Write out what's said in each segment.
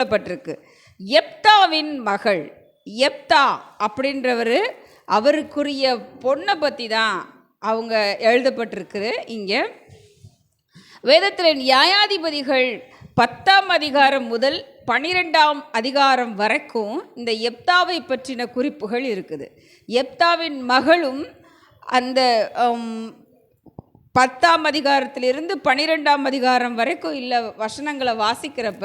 சொல்லப்பட்டிருக்கு. எப்தாவின் மகள் எப்தா அப்படின்றவர், அவருக்குரிய பொண்ணை பற்றி தான் அவங்க எழுதப்பட்டிருக்கு. இங்கே வேதத்தில் நியாயாதிபதிகள் 10ஆம் அதிகாரம் முதல் 12ஆம் அதிகாரம் வரைக்கும் இந்த எப்தாவை பற்றின குறிப்புகள் இருக்குது. எப்தாவின் மகளும் அந்த 10ஆம் அதிகாரத்திலிருந்து 12ஆம் அதிகாரம் வரைக்கும் இல்லை வசனங்களை வாசிக்கிறப்ப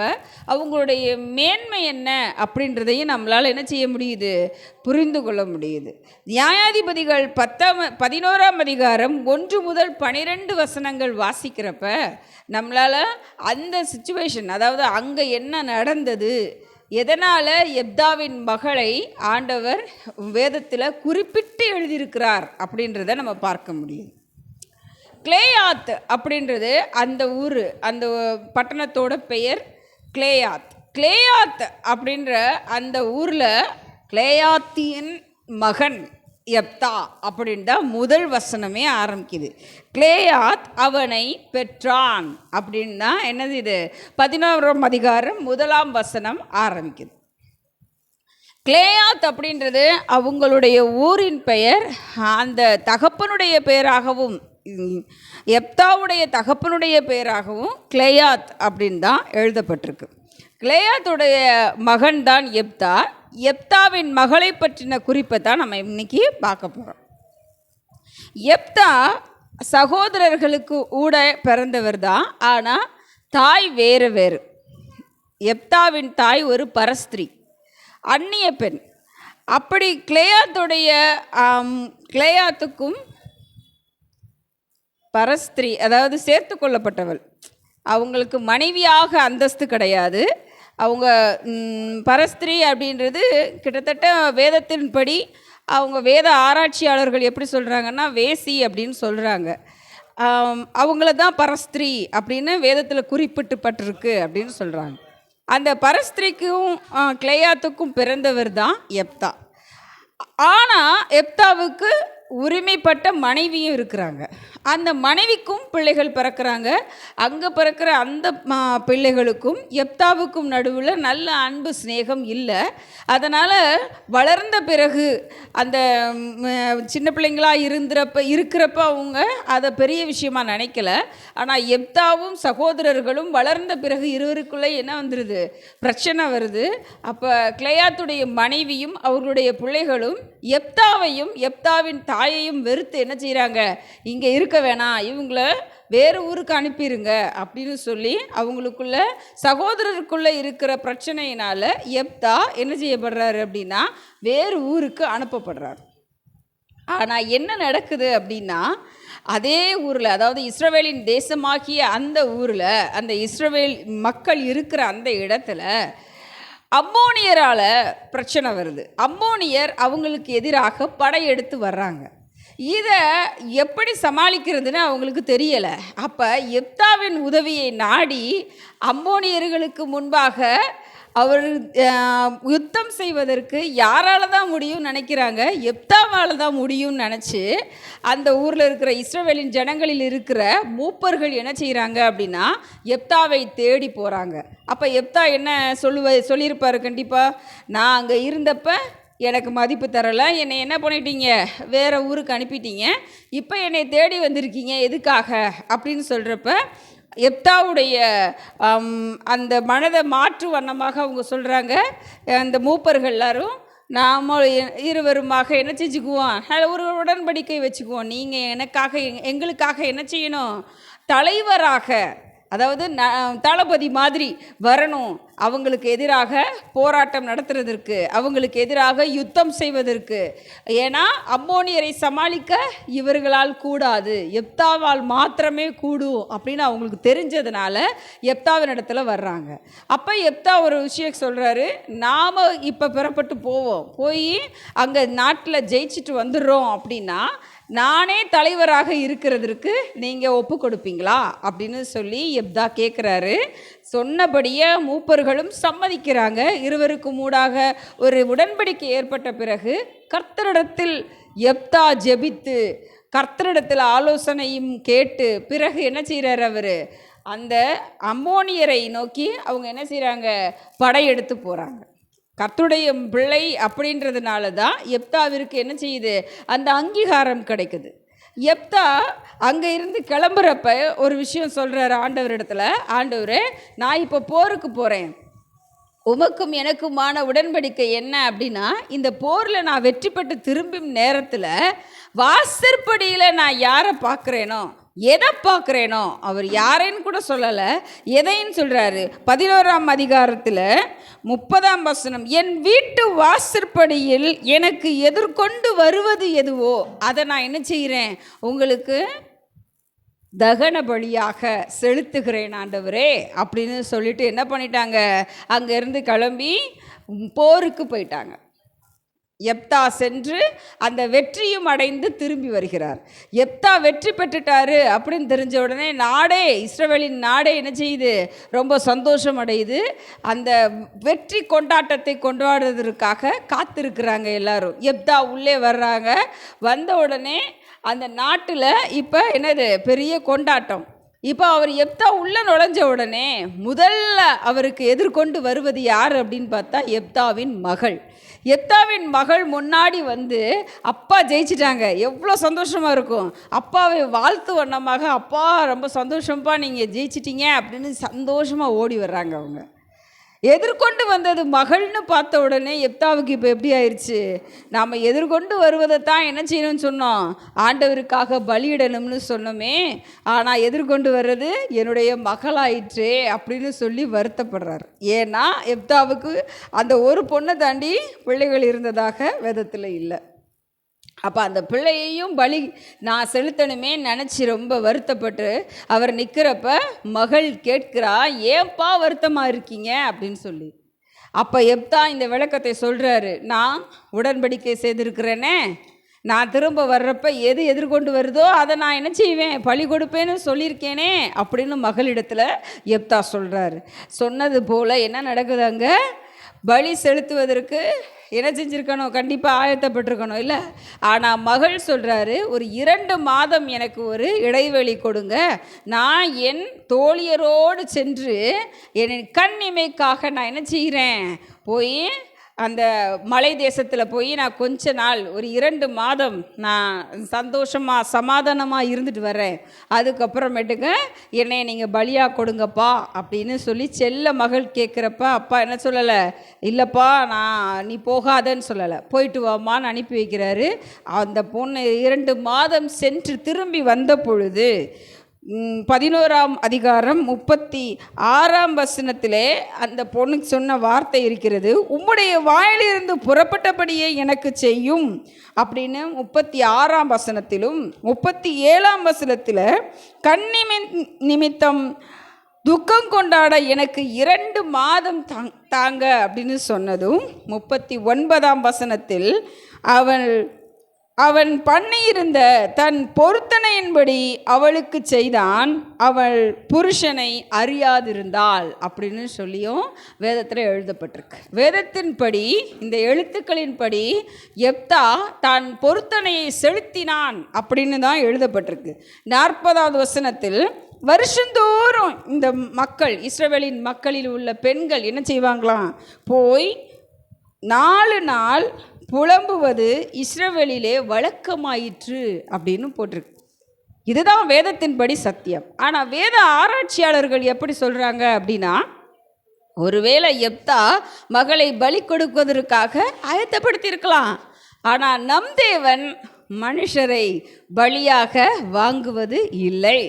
அவங்களுடைய மேன்மை என்ன அப்படின்றதையும் நம்மளால் என்ன செய்ய முடியுது, புரிந்து கொள்ள முடியுது. நியாயாதிபதிகள் 11ஆம் அதிகாரம் 1 முதல் 12 வசனங்கள் வாசிக்கிறப்ப நம்மளால் அந்த சிச்சுவேஷன், அதாவது அங்கே என்ன நடந்தது, எதனால் எப்தாவின் மகளை ஆண்டவர் வேதத்தில் குறிப்பிட்டு எழுதியிருக்கிறார் அப்படின்றத நம்ம பார்க்க முடியும். கிளேயாத் அப்படின்றது அந்த ஊர், அந்த பட்டணத்தோட பெயர் கிளேயாத். கிளேயாத் அப்படின்ற அந்த ஊரில் கிளேயாத்தின் மகன் எப்தா அப்படின்னு தான் முதல் வசனமே ஆரம்பிக்குது. கிளேயாத் அவனை பெற்றான் அப்படின்னு தான் என்னது இது 11ஆம் அதிகாரம் 1ஆம் வசனம் ஆரம்பிக்குது. கிளேயாத் அப்படின்றது அவங்களுடைய ஊரின் பெயர். அந்த தகப்பனுடைய பெயராகவும் எப்தாவுடைய தகப்பனுடைய பெயராகவும் கிளேயாத் அப்படின்னு தான் எழுதப்பட்டிருக்கு. கிளேயாத்துடைய மகன் தான் எப்தா. எப்தாவின் மகளை பற்றின குறிப்பை தான் நம்ம இன்னைக்கு பார்க்க போகிறோம். எப்தா சகோதரர்களுக்கு ஊட பிறந்தவர் தான், ஆனால் தாய் வேறு வேறு. எப்தாவின் தாய் ஒரு பரஸ்திரி, அந்நிய பெண். அப்படி கிளேயாத்துக்கும் பரஸ்திரி, அதாவது சேர்த்து கொள்ளப்பட்டவள், அவங்களுக்கு மனைவியாக அந்தஸ்து கிடையாது. அவங்க பரஸ்திரி அப்படின்றது கிட்டத்தட்ட வேதத்தின்படி அவங்க வேத ஆராய்ச்சியாளர்கள் எப்படி சொல்கிறாங்கன்னா வேசி அப்படின்னு சொல்கிறாங்க. அவங்கள தான் பரஸ்திரி அப்படின்னு வேதத்தில் குறிப்பிட்டுப்பட்டிருக்கு அப்படின்னு சொல்கிறாங்க. அந்த பரஸ்திரிக்கும் கிளேயாத்துக்கும் பிறந்தவர் தான் எப்தா. ஆனால் எப்தாவுக்கு உரிமைப்பட்ட மனைவியும் இருக்கிறாங்க. அந்த மனைவிக்கும் பிள்ளைகள் பிறக்கிறாங்க. அங்கே பிறக்கிற அந்த பிள்ளைகளுக்கும் எப்தாவுக்கும் நடுவில் நல்ல அன்பு சிநேகம் இல்லை. அதனால் வளர்ந்த பிறகு அந்த சின்ன பிள்ளைங்களாக இருக்கிறப்ப அவங்க அதை பெரிய விஷயமாக நினைக்கல. ஆனால் எப்தாவும் சகோதரர்களும் வளர்ந்த பிறகு இருவருக்குள்ளே என்ன வந்துடுது, பிரச்சனை வருது. அப்போ கிளேயாத்துடைய மனைவியும் அவர்களுடைய பிள்ளைகளும் எப்தாவையும் எப்தாவின் தாயையும் வெறுத்து என்ன செய்கிறாங்க, இங்கே இருக்க வேணாம், இவங்கள வேறு ஊருக்கு அனுப்பிடுங்க அப்படின்னு சொல்லி அவங்களுக்குள்ள சகோதரருக்குள்ளே இருக்கிற பிரச்சனையினால் எப்தா என்ன செய்யப்படுறாரு அப்படின்னா வேறு ஊருக்கு அனுப்பப்படுறார். ஆனால் என்ன நடக்குது அப்படின்னா அதே ஊரில், அதாவது இஸ்ரவேலின் தேசமாகிய அந்த ஊரில், அந்த இஸ்ரவேல் மக்கள் இருக்கிற அந்த இடத்துல அம்மோனியரால் பிரச்சனை வருது. அம்மோனியர் அவங்களுக்கு எதிராக படையெடுத்து வர்றாங்க. இதை எப்படி சமாளிக்கிறதுன்னு அவங்களுக்கு தெரியலை. அப்போ எப்தாவின் உதவியை நாடி அம்மோனியர்களுக்கு முன்பாக அவர் யுத்தம் செய்வதற்கு யாரால தான் முடியும்னு நினைக்கிறாங்க, எப்தாவால் தான் முடியும்னு நினச்சி அந்த ஊரில் இருக்கிற இஸ்ரவேலின் ஜனங்களில் இருக்கிற மூப்பர்கள் என்ன செய்கிறாங்க அப்படின்னா எப்தாவை தேடி போகிறாங்க. அப்போ எப்தா என்ன சொல்லியிருப்பார், கண்டிப்பாக நான் அங்கே இருந்தப்போ எனக்கு மதிப்பு தரலை, என்னை என்ன பண்ணிட்டீங்க, வேறு ஊருக்கு அனுப்பிட்டீங்க, இப்போ என்னை தேடி வந்திருக்கீங்க எதுக்காக அப்படின்னு சொல்கிறப்ப எப்தாவுடைய அந்த மனதை மாற்று வண்ணமாக அவங்க சொல்கிறாங்க. அந்த மூப்பர்கள் எல்லாரும் நாம் இருவருமாக என்ன செஞ்சுக்குவோம், ஒரு உடன்படிக்கை வச்சுக்குவோம், நீங்கள் எங்களுக்காக என்ன செய்யணும், தலைவராக, அதாவது தளபதி மாதிரி வரணும், அவங்களுக்கு எதிராக போராட்டம் நடத்துறதற்கு, அவங்களுக்கு எதிராக யுத்தம் செய்வதற்கு. ஏன்னா அம்மோனியரை சமாளிக்க இவர்களால் கூடாது, எப்தாவால் மாத்திரமே கூடும் அப்படின்னு அவங்களுக்கு தெரிஞ்சதுனால எப்தாவின் இடத்துல வர்றாங்க. அப்போ எப்தா ஒரு விஷயம் சொல்கிறாரு, நாம் இப்போ பெறப்பட்டு போய் அங்கே நாட்டில் ஜெயிச்சுட்டு வந்துடுறோம் அப்படின்னா நானே தலைவராக இருக்கிறதுக்கு நீங்கள் ஒப்பு கொடுப்பீங்களா அப்படின்னு சொல்லி எப்தா கேட்குறாரு. சொன்னபடியே மூப்பர்களும் சம்மதிக்கிறாங்க. இருவருக்கும் ஊடாக ஒரு உடன்படிக்கை ஏற்பட்ட பிறகு கர்த்தரிடத்தில் எப்தா ஜெபித்து கர்த்தரிடத்தில் ஆலோசனையும் கேட்டு பிறகு என்ன செய்கிறார், அவர் அந்த அம்மோனியரை நோக்கி அவங்க என்ன செய்கிறாங்க, படையெடுத்து போகிறாங்க. கர்த்தருடைய பிள்ளை அப்படின்றதுனால தான் எப்தாவிற்கு என்ன செய்யுது, அந்த அங்கீகாரம் கிடைக்குது. எப்தா அங்கே இருந்து கிளம்புறப்ப ஒரு விஷயம் சொல்கிறார் ஆண்டவரிடத்துல, ஆண்டவரே நான் இப்போ போருக்கு போகிறேன், உமக்கும் எனக்குமான உடன்படிக்கை என்ன அப்படின்னா, இந்த போரில் நான் வெற்றி பெற்று திரும்பும் நேரத்தில் வாசற்படியில் நான் யாரை பார்க்குறேனோ, எதை பார்க்குறேனோ, அவர் யாரைன்னு கூட சொல்லலை, எதைன்னு சொல்கிறாரு. 11ஆம் அதிகாரத்தில் 30ஆம் வசனம், என் வீட்டு வாசற்படியில் எனக்கு எதிர்கொண்டு வருவது எதுவோ அதை நான் என்ன செய்கிறேன், உங்களுக்கு தகன பலியாக செலுத்துகிறேன் ஆண்டவரே அப்படின்னு சொல்லிட்டு என்ன பண்ணிட்டாங்க, அங்கேருந்து கிளம்பி போருக்கு போயிட்டாங்க. எப்தா சென்று அந்த வெற்றியும் அடைந்து திரும்பி வருகிறார். எப்தா வெற்றி பெற்றுட்டாரு அப்படின்னு தெரிஞ்ச உடனே நாடே, இஸ்ரவேலின் நாடே என்ன செய்யுது, ரொம்ப சந்தோஷம் அடையுது. அந்த வெற்றி கொண்டாட்டத்தை கொண்டாடுறதுக்காக காத்திருக்கிறாங்க எல்லாரும். எப்தா உள்ளே வர்றாங்க. வந்த உடனே அந்த நாட்டில் இப்போ என்னது, பெரிய கொண்டாட்டம். இப்போ அவர் எப்தா உள்ளே நுழைஞ்ச உடனே முதல்ல அவருக்கு எதிர்கொண்டு வருவது யார் அப்படின்னு பார்த்தா எப்தாவின் மகள். எப்தாவின் மகள் முன்னாடி வந்து அப்பா ஜெயிச்சிட்டாங்க, எவ்வளோ சந்தோஷமாக இருக்கும். அப்பாவை வாழ்த்து வண்ணமாக, அப்பா ரொம்ப சந்தோஷம்ப்பா நீங்கள் ஜெயிச்சிட்டீங்க அப்படின்னு சந்தோஷமாக ஓடி வர்றாங்க. அவங்க எதிர்கொண்டு வந்தது மகள்னு பார்த்த உடனே எப்தாவுக்கு இப்போ எப்படி ஆயிடுச்சு, நாம் எதிர்கொண்டு வருவதை தான் என்ன செய்யணும்னு சொன்னோம், ஆண்டவருக்காக பலியிடணும்னு சொன்னோமே, ஆனால் எதிர்கொண்டு வர்றது என்னுடைய மகளாயிற்றே அப்படின்னு சொல்லி வருத்தப்படுறார். ஏன்னா எப்தாவுக்கு அந்த ஒரு பொண்ணை தாண்டி பிள்ளைகள் இருந்ததாக வேதத்தில் இல்லை. அப்போ அந்த பிள்ளையையும் பலி நான் செலுத்தணுமே நினச்சி ரொம்ப வருத்தப்பட்டு அவர் நிற்கிறப்ப மகள் கேட்கிறா, ஏன்பா வருத்தமாக இருக்கீங்க அப்படின்னு சொல்லி. அப்போ எப்தா இந்த விளக்கத்தை சொல்கிறாரு, நான் உடன்படிக்கை செய்திருக்கிறேனே, நான் திரும்ப வர்றப்ப எது எதிர்கொண்டு வருதோ அதை நான் என்ன செய்வேன், பலி கொடுப்பேன்னு சொல்லியிருக்கேனே அப்படின்னு மகளிடத்தில் எப்தா சொல்கிறாரு. சொன்னது போல் என்ன நடக்குது, அங்கே பலி செலுத்துவதற்கு என்ன செஞ்சுருக்கணும், கண்டிப்பாக ஆயத்தப்பட்டிருக்கணும் இல்லை. ஆனால் மகள் சொல்கிறாரு, ஒரு 2 மாதம் எனக்கு ஒரு இடைவெளி கொடுங்க, நான் என் தோழியரோடு சென்று என் கண் இமைக்காக நான் என்ன செய்கிறேன், போய் அந்த மலை தேசத்தில் போய் நான் கொஞ்ச நாள் ஒரு 2 மாதம் நான் சந்தோஷமாக சமாதானமாக இருந்துட்டு வரேன், அதுக்கப்புறமேட்டுங்க என்னை நீங்கள் பலியாக கொடுங்கப்பா அப்படின்னு சொல்லி செல்ல மகள் கேட்குறப்ப அப்பா என்ன சொல்லலை, இல்லைப்பா நீ போகாதன்னு சொல்லலை, போயிட்டு வாமான்னு அனுப்பி வைக்கிறாரு. அந்த பொண்ணு 2 மாதம் சென்று திரும்பி வந்த பொழுது 11ஆம் அதிகாரம் 36ஆம் வசனத்திலே அந்த பொண்ணுக்கு சொன்ன வார்த்தை இருக்கிறது, உம்முடைய வாயிலிருந்து புறப்பட்டபடியே எனக்கு செய்யும் அப்படின்னு 36ஆம் வசனத்திலும் 37ஆம் வசனத்தில் நிமித்தம் துக்கம் கொண்டாட எனக்கு 2 மாதம் தாங்க அப்படின்னு சொன்னதும் 39ஆம் வசனத்தில் அவன் பண்ணியிருந்த தன் பொருத்தனையின்படி அவளுக்கு செய்தான், அவள் புருஷனை அறியாதிருந்தாள் அப்படின்னு சொல்லியும் வேதத்தில் எழுதப்பட்டிருக்கு. வேதத்தின்படி, இந்த எழுத்துக்களின்படி எப்தா தான் பொருத்தனையை செலுத்தினான் அப்படின்னு தான் எழுதப்பட்டிருக்கு. 40ஆவது வசனத்தில் வருஷந்தோறும் இந்த மக்கள், இஸ்ரவேலின் மக்களில் உள்ள பெண்கள் என்ன செய்வாங்களாம், போய் 4 நாள் புலம்புவது இஸ்ரவேலிலே வழக்கமாயிற்று அப்படின்னு போட்டிருக்கு. இதுதான் வேதத்தின்படி சத்தியம். ஆனால் வேத ஆராய்ச்சியாளர்கள் எப்படி சொல்கிறாங்க அப்படின்னா, ஒருவேளை எப்தா மகளை பலி கொடுப்பதற்காக ஆயத்தப்படுத்தியிருக்கலாம், ஆனால் நம் தேவன் மனுஷரை பலியாக வாங்குவது இல்லை.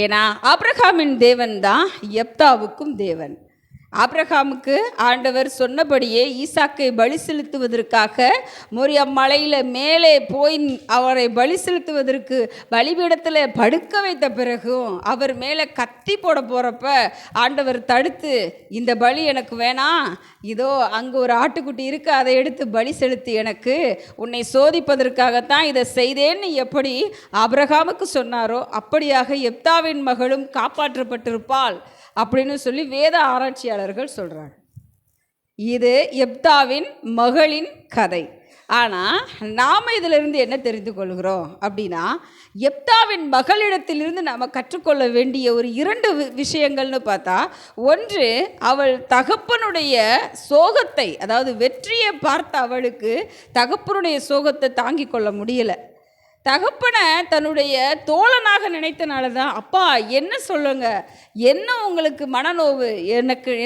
ஏன்னா ஆபிரகாமின் தேவன் தான் எப்தாவுக்கும் தேவன். ஆபிரகாமுக்கு ஆண்டவர் சொன்னபடியே ஈசாக்கை பலி செலுத்துவதற்காக மோரியா மலையில் மேலே போய் அவரை பலி செலுத்துவதற்கு பலிபீடத்தில் படுக்க வைத்த பிறகும் அவர் மேலே கத்தி போட போகிறப்ப ஆண்டவர் தடுத்து, இந்த பலி எனக்கு வேணாம், இதோ அங்கே ஒரு ஆட்டுக்குட்டி இருக்குது, அதை எடுத்து பலி செலுத்து, எனக்கு உன்னை சோதிப்பதற்காகத்தான் இதை செய்தேன்னு எப்படி ஆபிரகாமுக்கு சொன்னாரோ அப்படியாக எப்தாவின் மகளும் காப்பாற்றப்பட்டிருப்பாள் அப்படின்னு சொல்லி வேத ஆராய்ச்சியாளர்கள் சொல்கிறாங்க. இது எப்தாவின் மகளின் கதை. ஆனால் நாம் இதிலிருந்து என்ன தெரிந்து கொள்கிறோம் அப்படின்னா, எப்தாவின் மகளிடத்திலிருந்து நாம் கற்றுக்கொள்ள வேண்டிய ஒரு 2 விஷயங்கள்னு பார்த்தா, ஒன்று, அவள் தகப்பனுடைய சோகத்தை, அதாவது வெற்றியை பார்த்த அவளுக்கு தகப்பனுடைய சோகத்தை தாங்கிக் கொள்ள முடியலை. தகப்பனை தன்னுடைய தோழனாக நினைத்தனால தான், அப்பா என்ன சொல்லுங்க, என்ன உங்களுக்கு மனநோவு,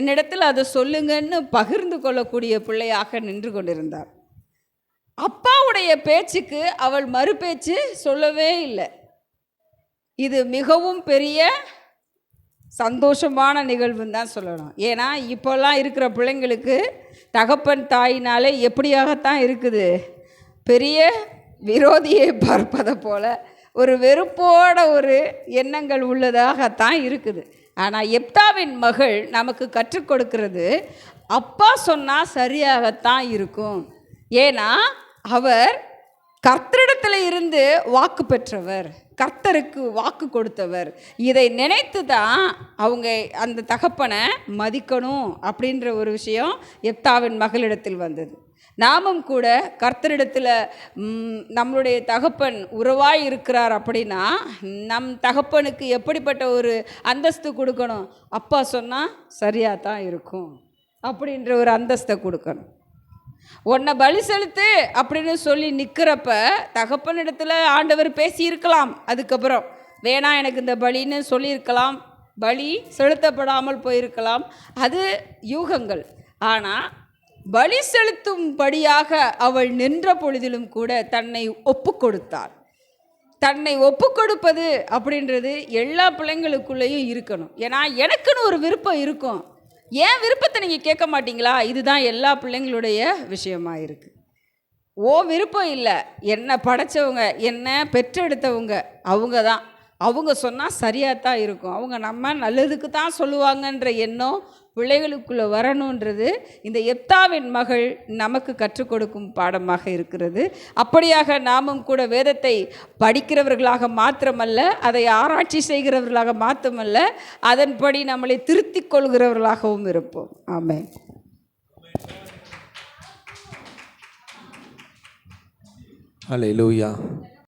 என்னிடத்தில் அதை சொல்லுங்கன்னு பகிர்ந்து கொள்ளக்கூடிய பிள்ளையாக நின்று கொண்டிருந்தார். அப்பாவுடைய பேச்சுக்கு அவள் மறுபேச்சு சொல்லவே இல்லை. இது மிகவும் பெரிய சந்தோஷமான நிகழ்வுன்னு தான் சொல்லணும். ஏன்னா இப்போல்லாம் இருக்கிற பிள்ளைங்களுக்கு தகப்பன் தாயினாலே எப்படியாகத்தான் இருக்குது, பெரிய விரோதியை பார்ப்பதை போல ஒரு வெறுப்போட ஒரு எண்ணங்கள் உள்ளதாகத்தான் இருக்குது. ஆனால் எப்தாவின் மகள் நமக்கு கற்றுக் கொடுக்கிறது, அப்பா சொன்னால் சரியாகத்தான் இருக்கும். ஏன்னா அவர் கர்த்தரிடத்தில் இருந்து வாக்கு பெற்றவர், கர்த்தருக்கு வாக்கு கொடுத்தவர். இதை நினைத்து தான் அவங்க அந்த தகப்பனை மதிக்கணும் அப்படின்ற ஒரு விஷயம் எப்தாவின் மகளிடத்தில் வந்தது. நாமும் கூட கர்த்தரிடத்தில் நம்மளுடைய தகப்பன் உறவாய் இருக்கிறார் அப்படின்னா, நம் தகப்பனுக்கு எப்படிப்பட்ட ஒரு அந்தஸ்து கொடுக்கணும், அப்பா சொன்னால் சரியாக தான் இருக்கும் அப்படின்ற ஒரு அந்தஸ்தை கொடுக்கணும். உன்னை பலி செலுத்து அப்படின்னு சொல்லி நிற்கிறப்ப தகப்பனிடத்தில் ஆண்டவர் பேசியிருக்கலாம், அதுக்கப்புறம் வேணாம் எனக்கு இந்த பலின்னு சொல்லியிருக்கலாம், பலி செலுத்தப்படாமல் போயிருக்கலாம், அது யூகங்கள். ஆனால் பலி செலுத்தும்படியாக அவள் நின்ற பொழுதிலும் கூட தன்னை ஒப்பு கொடுத்தாள். தன்னை ஒப்பு கொடுப்பது அப்படின்றது எல்லா பிள்ளைங்களுக்குள்ளேயும் இருக்கணும். ஏன்னா எனக்குன்னு ஒரு விருப்பம் இருக்கும், ஏன் விருப்பத்தை நீங்கள் கேட்க மாட்டீங்களா? இதுதான் எல்லா பிள்ளைங்களுடைய விஷயமாக இருக்குது. ஓ விருப்பம் இல்லை, என்னை படைத்தவங்க, என்னை பெற்றெடுத்தவங்க அவங்க தான், அவங்க சொன்னால் சரியாக தான் இருக்கும், அவங்க நம்ம நல்லதுக்கு தான் சொல்லுவாங்கன்ற எண்ணம் பிள்ளைகளுக்குள்ளே வரணுன்றது இந்த எப்தாவின் மகள் நமக்கு கற்றுக் கொடுக்கும் பாடமாக இருக்கிறது. அப்படியாக நாமும் கூட வேதத்தை படிக்கிறவர்களாக மாத்திரமல்ல, அதை ஆராய்ச்சி செய்கிறவர்களாக மாத்திரமல்ல, அதன்படி நம்மளை திருத்திக் கொள்கிறவர்களாகவும் இருப்போம். ஆமென். ஹல்லேலூயா.